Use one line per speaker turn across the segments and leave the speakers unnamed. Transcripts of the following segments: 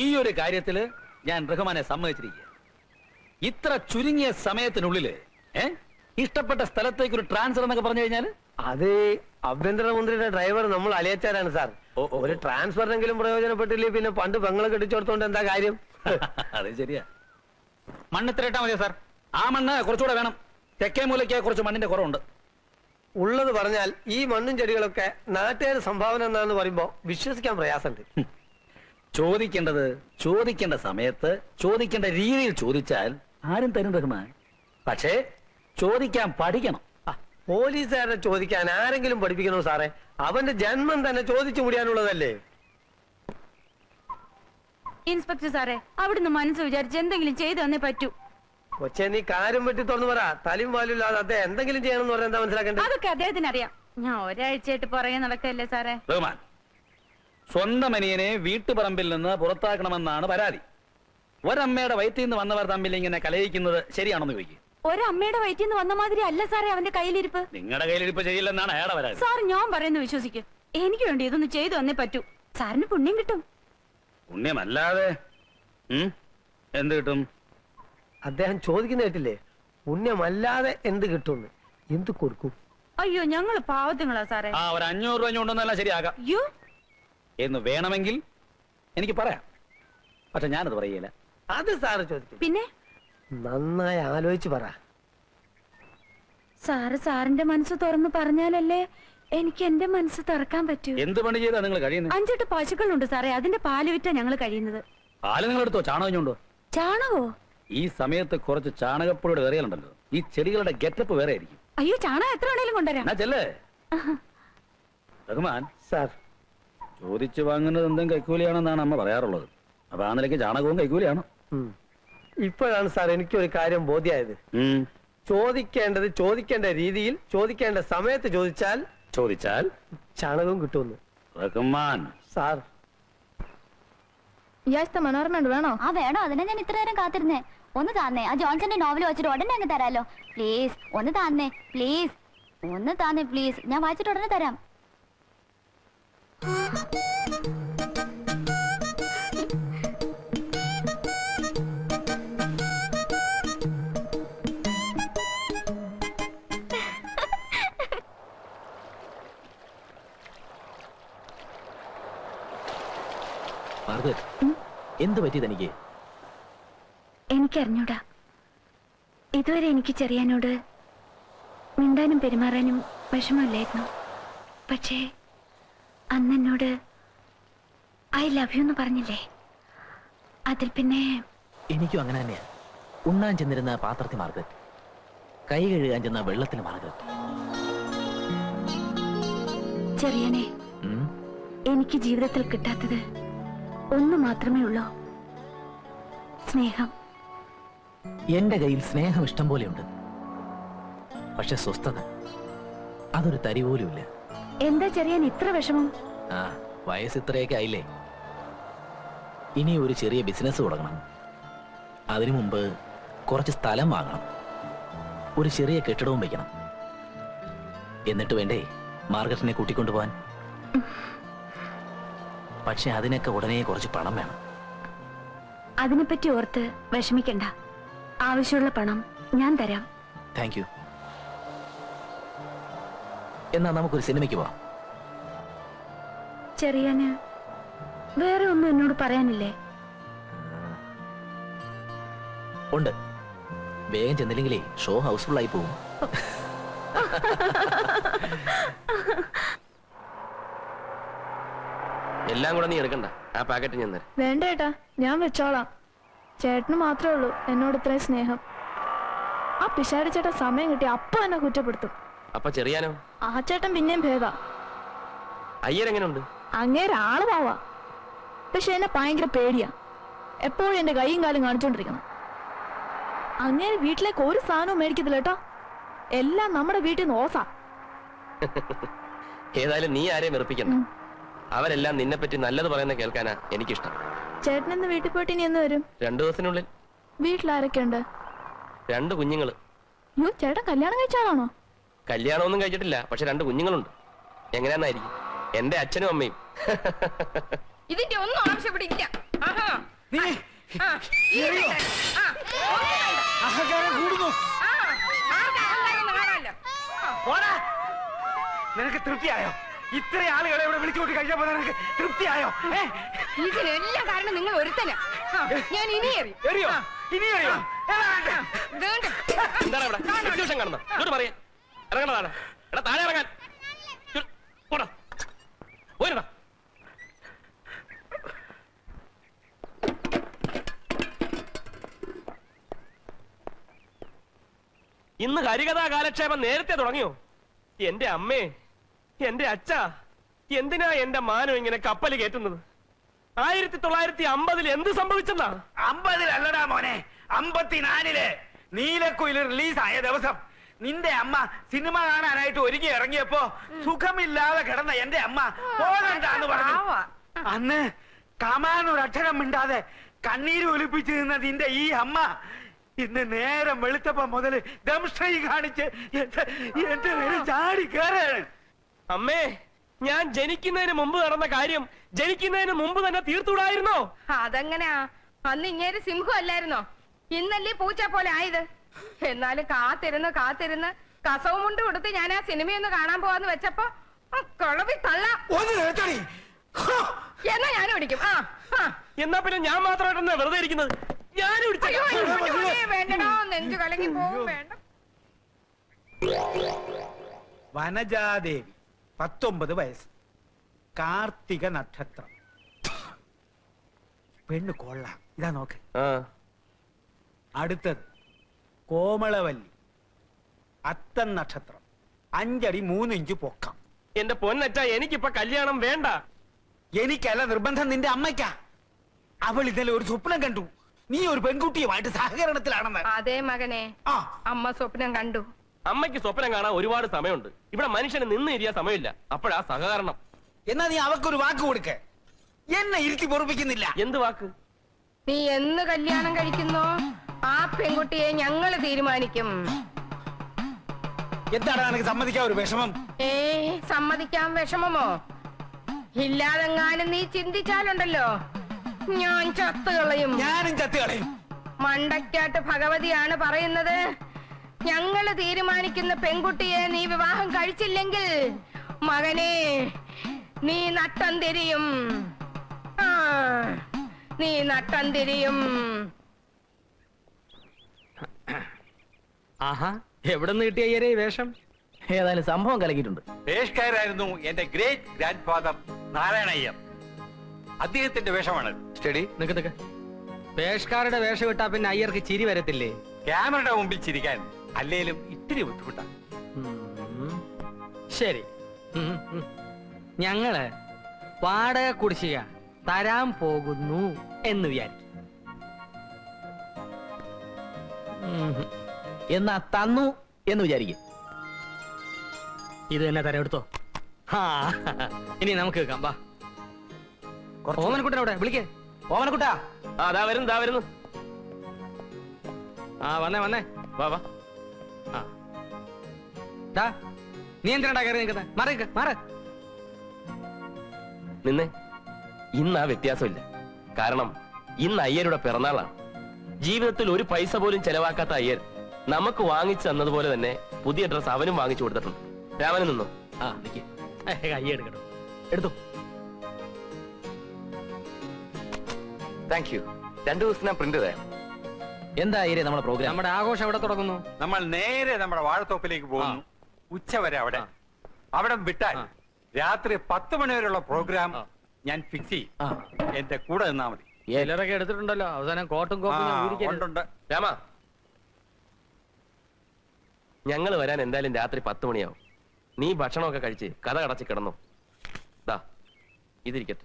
ഈ ഒരു കാര്യത്തില് ഞാൻ റഹ്മാനെ സമ്മതിച്ചിരിക്കുക. ഇത്ര ചുരുങ്ങിയ സമയത്തിനുള്ളില് ഇഷ്ടപ്പെട്ട സ്ഥലത്തേക്ക് ഒരു ട്രാൻസ്ഫർ എന്നൊക്കെ പറഞ്ഞു കഴിഞ്ഞാൽ
അത് ആഭ്യന്തരമന്ത്രിയുടെ ഡ്രൈവർ നമ്മൾ അലിയച്ചാരാണ് സാർ. ഒരു ട്രാൻസ്ഫറിനെങ്കിലും പ്രയോജനപ്പെട്ടില്ലേ പിന്നെ പണ്ട് പെങ്ങളെ കെട്ടിച്ചോടത്തോണ്ട് എന്താ കാര്യം?
അതെ ശരിയാ. മണ്ണ് ഇത്ര ഇട്ടാ മതിയോ സാർ? ആ മണ്ണ് കുറച്ചുകൂടെ വേണം. തെക്കേ മൂലയ്ക്ക് കുറച്ച് മണ്ണിന്റെ കുറവുണ്ട്.
ഉള്ളത് പറഞ്ഞാൽ ഈ മണ്ണും ചെടികളൊക്കെ നാട്ടുകാർ സംഭാവന എന്നാന്ന് പറയുമ്പോ വിശ്വസിക്കാൻ പ്രയാസമുണ്ട്.
ചോദിക്കേണ്ടത് ചോദിക്കേണ്ട സമയത്ത് ചോദിക്കേണ്ട രീതിയിൽ ചോദിച്ചാൽ ആരും തരും റഹ്മാൻ. പക്ഷേ ചോദിക്കാൻ പഠിക്കണം.
പോലീസുകാരെ ചോദിക്കാൻ ആരെങ്കിലും പഠിപ്പിക്കണോ സാറേ? അവന്റെ ജന്മം തന്നെ ചോദിച്ചു മുടിയാനുള്ളതല്ലേ?
ഇൻസ്പെക്ടർ സാറേ, അവിടുന്ന് മനസ്സ് വിചാരിച്ച് എന്തെങ്കിലും ചെയ്തു തന്നേ പറ്റൂ.
കൊച്ചെ നീ കാര്യം പറ്റി തുറന്നു പറ. തലയും വാലില്ലാതെ അദ്ദേഹം എന്തെങ്കിലും ചെയ്യണമെന്ന് പറഞ്ഞാൽ എന്താ മനസ്സിലാക്കേണ്ടത്?
അതൊക്കെ അദ്ദേഹത്തിന് അറിയാം. ഞാൻ ഒരാഴ്ചയായിട്ട് പുറകെ നടക്കല്ലേ സാറേ.
റഹ്മാൻ, സ്വന്തം അനിയനെ വീട്ടുപറമ്പിൽ നിന്ന് പുറത്താക്കണമെന്നാണ് പരാതി. ഒരമ്മയുടെ വയറ്റിൽ നിന്ന് വന്നവർ തമ്മിൽ ഇങ്ങനെ കലയിക്കുന്നത് ശരിയാണെന്ന് ചോദിക്കും.
ഒരമ്മയുടെ വയറ്റിൽ നിന്ന് വന്ന മാതിരി അല്ല സാറേ അവന്റെ കയ്യിലിരിപ്പ്.
നിങ്ങളുടെ കയ്യിലിരിപ്പ് ചെയ്യില്ലെന്നാണ് അയാളുടെ പരാതി.
സാർ ഞാൻ പറയുന്നത് വിശ്വസിക്കും. എനിക്ക് വേണ്ടി ഇതൊന്ന് ചെയ്തു തന്നേ പറ്റൂ. സാറിന് പുണ്യം കിട്ടും.
പുണ്യമല്ലാതെ എന്ത് കിട്ടും?
അദ്ദേഹം ചോദിക്കുന്ന കേട്ടില്ലേ? പുണ്യമല്ലാതെ എന്ത് കിട്ടുമെന്ന്. എന്ത് കൊടുക്കും?
അയ്യോ, ഞങ്ങള് പാവത്തുങ്ങളാ സാറേ.
ആ, ഒരു 500 രൂപ കൊണ്ടൊന്നെല്ലാം ശരിയാകാം എന്ന് വേണമെങ്കിൽ എനിക്ക് പറയാം. പക്ഷെ ഞാനത് പറയില്ല.
അത് സാറ് ചോദിക്കും.
പിന്നെ
നന്നായി ആലോചിച്ച് പറ.
സാറിന്റെ മനസ്സ് തുറന്ന് പറഞ്ഞാലല്ലേ എനിക്ക് എന്റെ മനസ്സ് തുറക്കാൻ പറ്റൂ.
എന്ത് പണി ചെയ്താ നിങ്ങൾ കഴിയുന്നത്?
5-8 പശുക്കളുണ്ട് സാറേ. അതിന്റെ പാല് വിറ്റാ ഞങ്ങൾ കഴിയുന്നത്.
പാല് നിങ്ങൾ എടുത്തോ? ചാണകഞ്ഞുണ്ടോ?
ചാണകോ?
ഈ സമയത്ത് കുറച്ച് ചാണകപ്പൊടിയുടെ കറികളുണ്ടല്ലോ. ഈ ചെടികളുടെ ഗെറ്റപ്പ് വേറെ ആയിരിക്കും.
അയ്യോ, ചാണകം എത്ര വേണേലും കൊണ്ടുവരാം.
റഹ്മാൻ
സാർ,
ചോദിച്ചു വാങ്ങുന്നത് എന്തും കൈക്കൂലിയാണെന്നാണ് അമ്മ പറയാറുള്ളത്. അപ്പൊ ആ നിലയ്ക്ക് ചാണകവും കൈക്കൂലിയാണ്.
ഇപ്പോഴാണ് സാർ എനിക്കൊരു കാര്യം ബോധ്യമായത്. ചോദിക്കേണ്ടത് ചോദിക്കേണ്ട രീതിയിൽ ചോദിക്കേണ്ട സമയത്ത് ചോദിച്ചാൽ ചാണകവും കിട്ടുമെന്ന്.
റഹ്മാൻ
സാർ,
മനോരമ വേണോ?
ആ വേണോ? അതിനെ ഞാൻ ഇത്ര നേരം കാത്തിരുന്നേ. ഒന്ന് താന്നേ. ആ ജോൺസന്റെ നോവൽ വായിച്ചിട്ട് ഉടനെ അങ്ങ് തരാലോ. പ്ലീസ് ഒന്ന് താന്നേ. പ്ലീസ് ഒന്ന് താന്നേ. പ്ലീസ്, ഞാൻ വായിച്ചിട്ട് ഉടനെ തരാം.
എന്ത് പറ്റി തനിക്ക്?
എനിക്കറിഞ്ഞൂടാ. ഇതുവരെ എനിക്ക് ചെറിയാനോട് മിണ്ടാനും പെരുമാറാനും വിഷമമില്ലായിരുന്നു. പക്ഷേ അന്നെന്നോട് ഐ ലവ് യു എന്ന് പറഞ്ഞില്ലേ, അതിൽ പിന്നെ
എനിക്കും അങ്ങനെ തന്നെയാ. ഉണ്ണാൻ ചെന്നിരുന്ന പാത്രത്തിൽ മാർഗരറ്റ്, കൈ കഴുകാൻ ചെന്ന വെള്ളത്തിൽ മാർഗരറ്റ്.
ചെറിയാനെ, എനിക്ക് ജീവിതത്തിൽ കിട്ടാത്തത് ഒന്ന് മാത്രമേ ഉള്ളൂ, സ്നേഹം.
എന്റെ കയ്യിൽ സ്നേഹം ഇഷ്ടം പോലെയുണ്ട്. പക്ഷെ സ്വസ്ഥത അതൊരു തരി പോലുമില്ല.
എന്താ ചെറിയാൻ ഇത്ര വിഷമം?
ആ, വയസ്സ് ഇത്രയൊക്കെ ആയില്ലേ. ഇനി ഒരു ചെറിയ ബിസിനസ് തുടങ്ങണം. അതിനു മുമ്പ് കുറച്ച് സ്ഥലം വാങ്ങണം. ഒരു ചെറിയ കെട്ടിടവും വയ്ക്കണം. എന്നിട്ട് വേണ്ടേ മാർഗരറ്റിനെ കൂട്ടിക്കൊണ്ടുപോവാൻ. പക്ഷെ അതിനൊക്കെ ഉടനെ കുറച്ച് പണം വേണം.
അതിനെപ്പറ്റി ഓർത്ത് വിഷമിക്കണ്ട. ആവശ്യമുള്ള പണം ഞാൻ തരാം.
Thank you. എന്നാ നമുക്കൊരു സിനിമയ്ക്ക് പോവാം.
ചെറിയാന് വേറെ ഒന്നും എന്നോട് പറയാനില്ലേ?
ഉണ്ട്. വേഗം ചെന്നില്ലെങ്കിലേ ഷോ ഹൗസ്ഫുൾ ആയി പോകും.
എല്ലാം കൂടെ നീ എടുക്കണ്ട. ആ പാക്കറ്റ് ഞാൻ തരാം.
വേണ്ട ഏട്ടാ, ഞാൻ വെച്ചോളാം. ചേട്ടന് മാത്രമേ ഉള്ളൂ എന്നോട് ഇത്രയും സ്നേഹം. ആ പിശാരി ചേട്ടൻ സമയം കിട്ടി അപ്പൊ എന്നെ കുറ്റപ്പെടുത്തും.
അപ്പൊ ചെറിയാനോ?
ആ ചേട്ടൻ പിന്നെയും ഭേദ.
അയ്യരെങ്ങനുണ്ട്?
അങ്ങേരെ ആള് പാവാ. പക്ഷെ എന്നെ ഭയങ്കര പേടിയാ. എപ്പോഴും എന്റെ കൈയും കാലും കാണിച്ചോണ്ടിരിക്കണം. അങ്ങേര് വീട്ടിലേക്ക് ഒരു സാധനവും മേടിക്കത്തില്ല കേട്ടോ. എല്ലാം നമ്മുടെ വീട്ടിൽ നിന്ന് ഓസാ.
ഏതായാലും നീ ആരെയും വെറുപ്പിക്കണ്ട. അവരെല്ലാം നിന്നെ പറ്റി നല്ലത് പറയുന്ന കേൾക്കാനാ എനിക്കിഷ്ടം.
ചേട്ടനെന്ന് വീട്ടിൽ പോയിട്ട് ഇനി എന്ന് വരും?
2 ദിവസത്തിനുള്ളിൽ.
വീട്ടിലാരൊക്കെ ഉണ്ട്?
2 കുഞ്ഞുങ്ങള്.
യോ, ചേട്ടൻ കല്യാണം കഴിച്ചാണോ?
കല്യാണമൊന്നും കഴിച്ചിട്ടില്ല, പക്ഷെ 2 കുഞ്ഞുങ്ങളുണ്ട്. എങ്ങനെയാന്നായിരിക്കും? എന്റെ അച്ഛനും അമ്മയും.
ഇതിന്റെ ഒന്നും ആവശ്യപ്പെടില്ല.
നീ അഹങ്കാരം കൂടുന്നു. നിനക്ക് തൃപ്തിയായോ? ഇത്രയും ആളുകളെ ഇവിടെ വിളിച്ചുകൊണ്ട് കഴിഞ്ഞപ്പോ നിനക്ക് തൃപ്തിയായോ?
ഇതിനെല്ലാം കാരണം നിങ്ങൾ ഒരുത്തനാ. ഞാൻ ഇനി
എറിയോ? ഇനി എറിയോ?
എന്താണ് ഇവിടെ എക്സിബിഷൻ കാണുന്നത്? ഇങ്ങോട്ട് പറയാ ഇറങ്ങണതാണ്. എടാ താഴെ ഇറങ്ങാൻ പോരടാ. ഇന്ന് ഹരികഥാ കാലക്ഷേപം നേരത്തെ തുടങ്ങിയോ? എന്റെ അമ്മേ, എന്റെ അച്ഛ, എന്തിനാ എന്റെ മാനം ഇങ്ങനെ കപ്പൽ കയറ്റുന്നത്? 1950 എന്ത് സംഭവിച്ചെന്നാ?
50 മോനെ, 54 നീലക്കുയിൽ റിലീസായ ദിവസം നിന്റെ അമ്മ സിനിമ കാണാനായിട്ട് ഒരുങ്ങി ഇറങ്ങിയപ്പോ സുഖമില്ലാതെ കിടന്ന എന്റെ അമ്മ പോകണ്ടെന്ന് പറഞ്ഞു. അന്ന് കമാനൊരക്ഷരം മിണ്ടാതെ കണ്ണീര് ഒലിപ്പിച്ചു നിന്ന നിന്റെ ഈ അമ്മ ഇന്ന് നേരം വെളുത്തപ്പോ മുതല് ദംഷ്ട്രീ കാണിച്ച് എന്റെ നേരെ ചാടി കയറാണ്.
അമ്മേ, ഞാൻ ജനിക്കുന്നതിന് മുമ്പ് നടന്ന കാര്യം ജനിക്കുന്നതിന് മുമ്പ് തന്നെ തീർത്തുകൂടായിരുന്നോ?
അതെങ്ങനെയാ? അന്ന് ഇങ്ങേര് സിംഹം അല്ലായിരുന്നോ? ഇന്നല്ലേ പൂച്ച പോലെ ആയത്. എന്നാലും കാത്തിരുന്ന് കസവും കൊണ്ട് കൊടുത്ത് ഞാൻ ആ സിനിമയൊന്ന് കാണാൻ പോവാന്ന് വെച്ചപ്പോ കുളവി തള്ള എന്നാ ഞാൻ പിടിക്കും.
എന്നാ പിന്നെ ഞാൻ മാത്രമായിട്ടെന്നാ വെറുതെ ഇരിക്കുന്നത്?
വേണ്ടടോ, നെഞ്ചു കലങ്ങി പോവും. വേണ്ട.
വനജാദേവി 19 വയസ്സ്, കാർത്തിക നക്ഷത്രം, പെണ്ണ് കൊള്ളാം. ഇതാ നോക്ക്. അടുത്തത് കോമളവല്ലി, അത്തം നക്ഷത്രം, 5 അടി 3 ഇഞ്ച് പൊക്കം.
എന്റെ പൊന്നറ്റ, എനിക്കിപ്പൊ കല്യാണം വേണ്ട.
എനിക്കല്ല നിർബന്ധം, നിന്റെ അമ്മയ്ക്കാ. അവൾ ഇന്നലെ ഒരു സ്വപ്നം കണ്ടു, നീ ഒരു പെൺകുട്ടിയുമായിട്ട് സഹകരണത്തിലാണെന്ന്.
അതേ മകനെ, അമ്മ സ്വപ്നം കണ്ടു.
അമ്മയ്ക്ക് സ്വപ്നം കാണാൻ ഒരുപാട് സമയമുണ്ട്. ഇവിടെ മനുഷ്യന് നിന്ന് ഇരിയാൻ സമയമില്ല. അപ്പോഴാ സഹകരണം.
എന്നാ നീ അവക്കൊരു വാക്ക് കൊടുക്ക. എന്നെ ഇരുത്തി പൊറപ്പിക്കുന്നില്ല.
എന്ത് വാക്ക്?
നീ എന്ന് കല്യാണം കഴിക്കുന്നോ ആ പെൺകുട്ടിയെ ഞങ്ങള് തീരുമാനിക്കും.
എന്താണ് നിനക്ക് സമ്മതിക്കാൻ ഒരു വിഷമം?
സമ്മതിക്കാൻ വിഷമമോ? ഇല്ലാതെങ്ങാനും നീ ചിന്തിച്ചാലുണ്ടല്ലോ ഞാൻ ചത്തുകളയും.
ഞാനും ചത്തുകളയും.
മണ്ടയ്ക്കാട്ട് ഭഗവതിയാണ് പറയുന്നത്, ഞങ്ങള് തീരുമാനിക്കുന്ന പെൺകുട്ടിയെ നീ വിവാഹം കഴിച്ചില്ലെങ്കിൽ മകനെ നീ നട്ടം തിരിയും. നീ നട്ടം തിരിയും.
ആഹാ, എവിടെ നിന്ന് കിട്ടിയ അയ്യരെ ഈ വേഷം?
ഏതായാലും സംഭവം കലക്കിയിട്ടുണ്ട്.
പേഷ്കാരായിരുന്നു എന്റെ ഗ്രേറ്റ് ഗ്രാൻഡ് ഫാദർ നാരായണയ്യർ. അദ്ദേഹത്തിന്റെ വേഷമാണ്.
സ്റ്റഡി നിക്ക്. പേഷ്കാരുടെ വേഷം ഇട്ടാ പിന്നെ അയ്യർക്ക് ചിരി വരത്തില്ലേ?
ക്യാമറയുടെ മുമ്പിൽ ചിരിക്കാൻ അല്ലേലും ഇത്തിരി ബുദ്ധിമുട്ടാണ്.
ശരി, ഞങ്ങള് വാടക കുടിശ്ശിക തരാൻ പോകുന്നു എന്ന് വിചാരിക്കും.
എന്നാ തന്നു എന്ന് വിചാരിക്കും.
ഇത് തന്നെ തരാം, എടുത്തോ. ഇനി നമുക്ക് കേൾക്കാം. വാ, ഓമനക്കുട്ടൻ അവിടെ വിളിക്കേ. ഓമനക്കുട്ടാ.
ദാ വരുന്നു.
വന്നേ.
വാ.
നീ എന്തിനാ കയറി നിൽക്കുന്നത്? മാറ്.
നിന്നെ ഇന്ന് ആ വ്യത്യാസമില്ല. കാരണം ഇന്ന് അയ്യരുടെ പിറന്നാളാണ്. ജീവിതത്തിൽ ഒരു പൈസ പോലും ചെലവാക്കാത്ത അയ്യർ നമുക്ക് വാങ്ങിച്ചു തന്നതുപോലെ തന്നെ പുതിയ ഡ്രസ് അവനും വാങ്ങിച്ചു കൊടുത്തിട്ടുണ്ട്. രാമന് നിന്നു.
കയ്യ എടുക്കട്ടോ. എടുത്തു.
Thank you. 2 ദിവസത്തിനാ പ്രിന്റ് തരാം.
എന്താ അയ്യരെ നമ്മുടെ പ്രോഗ്രാം?
നമ്മുടെ ആഘോഷം എവിടെ തുടങ്ങുന്നു?
നമ്മൾ നേരെ നമ്മുടെ വാഴത്തോപ്പിലേക്ക് പോകുന്നു. ഉച്ചവരെ അവിടെ വിട്ടാൽ രാത്രി 10 മണി വരെയുള്ള പ്രോഗ്രാം ഞാൻ ഫിക്സ് ചെയ്യും. എന്റെ കൂടെ നിന്നാ മതി.
ചിലരൊക്കെ എടുത്തിട്ടുണ്ടല്ലോ. അവസാനം കോട്ടും കോപ്പും.
രാമ, ഞങ്ങൾ വരാൻ എന്തായാലും രാത്രി 10 മണിയാവും. നീ ഭക്ഷണമൊക്കെ കഴിച്ച് കഥ കടച്ച് കിടന്നു. ദാ ഇതിരിക്കട്ടെ,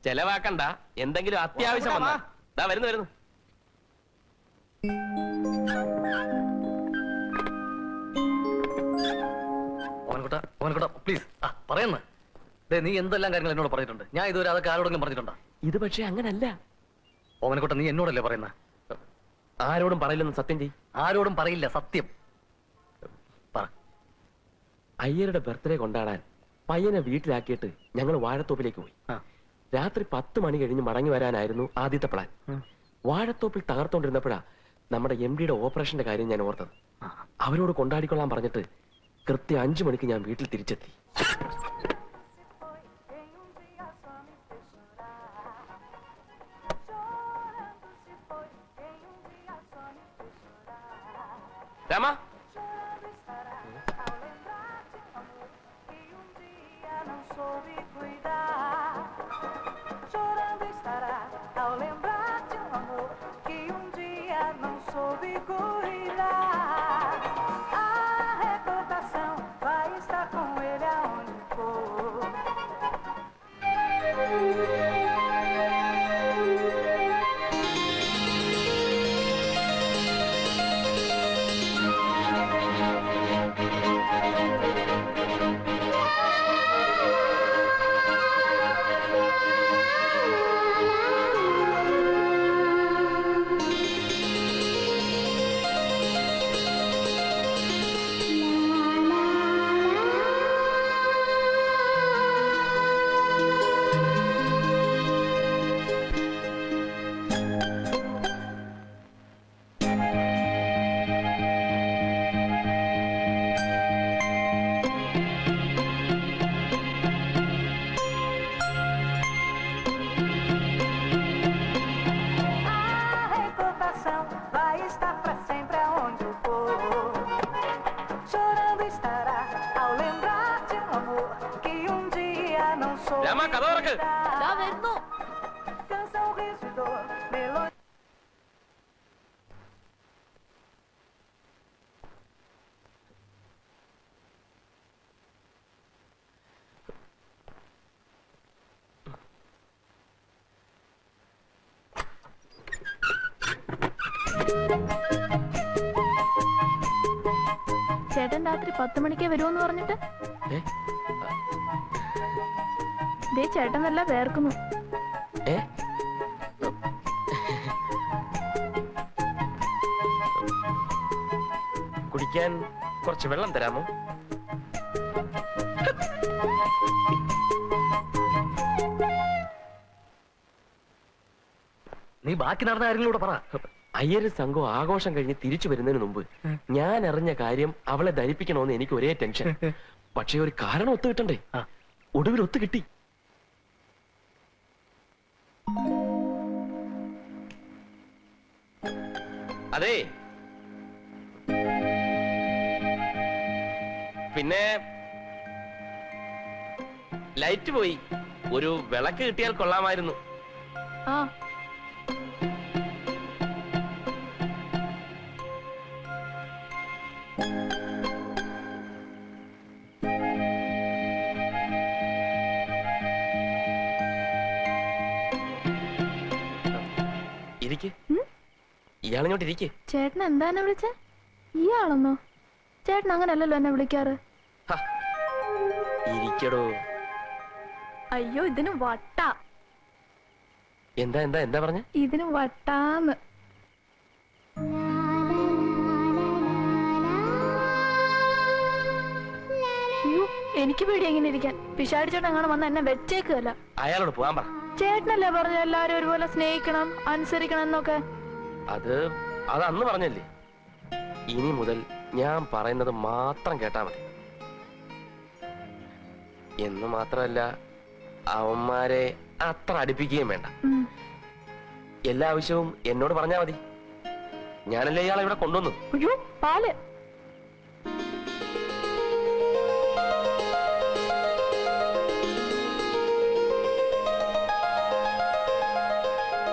ചെലവാക്കണ്ട. എന്തെങ്കിലും അത്യാവശ്യം വന്നാ ദാ വരുന്നു.
ഓമനക്കുട്ട പ്ലീസ് പറയുന്ന. നീ എന്തെല്ലാം കാര്യങ്ങൾ എന്നോട് പറഞ്ഞിട്ടുണ്ട്. ഞാൻ ഇതുവരെ അതൊക്കെ ആരോടെങ്കിലും പറഞ്ഞിട്ടുണ്ടോ?
ഇത് പക്ഷെ അങ്ങനല്ല.
ഓമനക്കുട്ട, നീ എന്നോടല്ലേ പറയുന്ന?
ആരോടും പറയില്ലെന്ന് സത്യം ചെയ്.
ആരോടും പറയില്ല, സത്യം പറ.
അയ്യരുടെ ബർത്ത്ഡേ കൊണ്ടാടാൻ പയ്യനെ വീട്ടിലാക്കിയിട്ട് ഞങ്ങൾ വാഴത്തോപ്പിലേക്ക് പോയി. രാത്രി 10 മണി കഴിഞ്ഞ് മടങ്ങി വരാനായിരുന്നു ആദ്യത്തെ പ്ലാൻ. വാഴത്തോപ്പിൽ തകർത്തോണ്ടിരുന്നപ്പോഴാ നമ്മുടെ MD-യുടെ ഓപ്പറേഷന്റെ കാര്യം ഞാൻ ഓർത്തത്. അവരോട് കൊണ്ടാടിക്കൊള്ളാൻ പറഞ്ഞിട്ട് കൃത്യം 5 മണിക്ക് ഞാൻ വീട്ടിൽ തിരിച്ചെത്തി. രാമ, രാമ കഥ തുറക്ക്.
ചേട്ടൻ രാത്രി 10 മണിക്കേ വരുമെന്ന് പറഞ്ഞിട്ട് ദേ ചേട്ടൻ നല്ല വേർക്കുന്നു.
കുടിക്കാൻ കുറച്ച് വെള്ളം തരാമോ?
നീ ബാക്കി നടന്ന കാര്യങ്ങളൂടെ പറ.
അയ്യര് സംഘം ആഘോഷം കഴിഞ്ഞ് തിരിച്ചു വരുന്നതിന് മുമ്പ് ഞാൻ അറിഞ്ഞ കാര്യം അവളെ ധരിപ്പിക്കണമെന്ന് എനിക്ക് ഒരേ ടെൻഷൻ. പക്ഷെ ഒരു കാരണം ഒത്തു കിട്ടണ്ടേ? ഒടുവിൽ ഒത്തു കിട്ടി. അതെ, പിന്നെ ലൈറ്റ് പോയി. ഒരു വിളക്ക് കിട്ടിയാൽ കൊള്ളാമായിരുന്നു.
ആ
ഇരിക്ക്. ഇയാളിങ്ങോട്ട് ഇരിക്ക്.
ചേട്ടൻ എന്താ എന്നെ വിളിച്ചേ? ഇയാളെന്നോ? ചേട്ടൻ അങ്ങനല്ലല്ലോ എന്നെ വിളിക്കാറ്.
ഇരിക്കടോ.
അയ്യോ, ഇതിന് വട്ട.
എന്താ എന്താ എന്താ പറഞ്ഞ?
ഇതിന് വട്ടാന്ന്. അയ്യോ, എനിക്ക് പേടി എങ്ങനെ ഇരിക്കാൻ. പിശാടി ചേട്ടൻ അങ്ങനെ വന്ന എന്നെ വെച്ചേക്കല്ല.
അയാളോട് പോകാൻ പറ.
ചേട്ടനല്ലേ പറഞ്ഞ എല്ലാരും ഒരുപോലെ സ്നേഹിക്കണം, അനുസരിക്കണം എന്നൊക്കെ?
അത് അന്ന് പറഞ്ഞല്ലേ. ഇനി മുതൽ ഞാൻ പറയുന്നത് മാത്രം കേട്ടാ മതി. എന്ന് മാത്രമല്ല, അവന്മാരെ അത്ര അടുപ്പിക്കുകയും വേണ്ട. എല്ലാ ആവശ്യവും എന്നോട് പറഞ്ഞാ മതി. ഞാനല്ലേ ഇയാളെ ഇവിടെ കൊണ്ടുവന്നു.
അയ്യോ, പാല്.